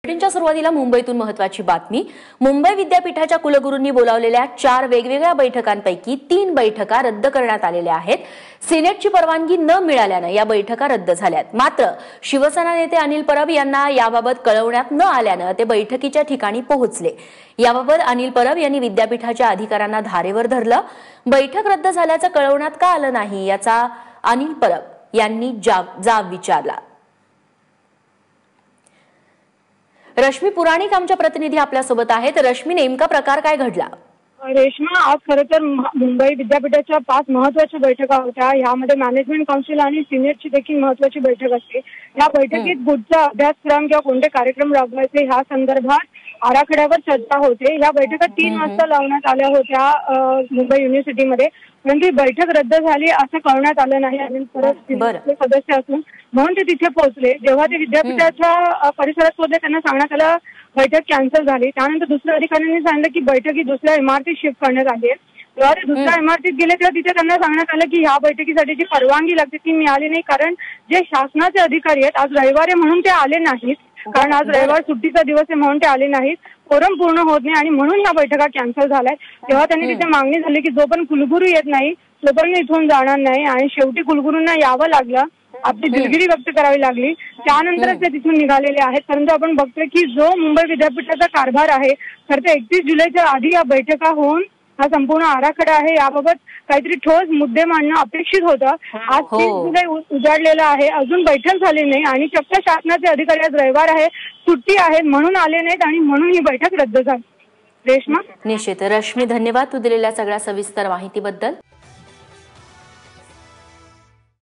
च्या सुरुवातीला मुंबईतून महत्त्वाची बातमी। मुंबई विद्यापीठाच्या कुलगुरूंनी बोलावलेल्या 4 वेगवेगळ्या बैठकांपैकी 3 बैठका रद्द करण्यात आलेल्या आहेत। सिनेटची परवानगी न मिळाल्याने या बैठका रद्द झाल्यात। मात्र शिवसेना नेते अनिल परब यांना याबाबत कळवण्यात न आल्याने ते बैठकीच्या ठिकाणी पोहोचले। याबाबत अनिल परब यांनी विद्यापीठाच्या अधिकाऱ्यांना धारेवर धरलं। बैठक रद्द झाल्याचं कळवण्यात का आलं नाही याचा अनिल परब यांनी जाब विचारला। रश्मी पुराणिक आमच्या प्रतिनिधी आपल्या सोबत आहेत। रश्मी, नेमका प्रकार काय घडला? रेश्मा, आज खरं तर मुंबई विद्यापीठाच्या 5 महत्त्वाच्या बैठका होत्या। यामध्ये मॅनेजमेंट काउन्सिल आणि सिनेटची देखील महत्त्वाची बैठक असते। या बैठकीत पुढचा अभ्यासक्रम किंवा कोणते कार्यक्रम राबवायचे ह्या संदर्भात आराखड्यावर चर्चा होते। या बैठका 3 वाजता लावण्यात आल्या होत्या मुंबई युनिव्हर्सिटीमध्ये, परंतु ही बैठक रद्द झाली असं कळवण्यात आलं नाही। आणि परत सदस्य असून म्हणून ते तिथे पोहोचले। जेव्हा ते विद्यापीठाच्या परिसरात पोहोचले त्यांना सांगण्यात आलं बैठक कॅन्सल झाली। त्यानंतर दुसऱ्या अधिकाऱ्यांनी सांगितलं की बैठक ही दुसऱ्या इमारतीत शिफ्ट करण्यात आली आहे। जेव्हा ते दुसऱ्या इमारतीत गेले तेव्हा तिथे त्यांना सांगण्यात आलं की ह्या बैठकीसाठी जी परवानगी लागते ती मिळाली नाही, कारण जे शासनाचे अधिकारी आहेत आज रविवार आहे म्हणून ते आले नाहीत, कारण आज रविवार सुट्टीचा दिवस आहे म्हणून ते आले नाहीत, फोरम पूर्ण होत नाही आणि म्हणून या बैठका कॅन्सल झाल्या। तेव्हा त्यांनी तिथे मागणी झाली की जो पण कुलगुरू येत नाही तो पण इथून जाणार नाही आणि शेवटी कुलगुरूंना यावं लागलं, आपली दिलगिरी व्यक्त करावी लागली। त्यानंतरच ते तिथून निघालेले आहेत। परंतु आपण बघतोय की जो मुंबई विद्यापीठाचा कारभार आहे तर ते 31 जुलैच्या आधी या बैठका होऊन हा संपूर्ण आराखडा आहे याबाबत काहीतरी ठोस मुद्दे मांडणं अपेक्षित होतं। आज 30 जुलै उजाडलेला आहे, अजून बैठक झाली नाही आणि चक्क शासनाचे अधिकारी आज रविवार आहे, सुट्टी आहे म्हणून आले नाहीत आणि म्हणून ही बैठक रद्द झाली। रेश्मा, निश्चित रश्मी, धन्यवाद तू दिलेल्या सगळ्या सविस्तर माहितीबद्दल।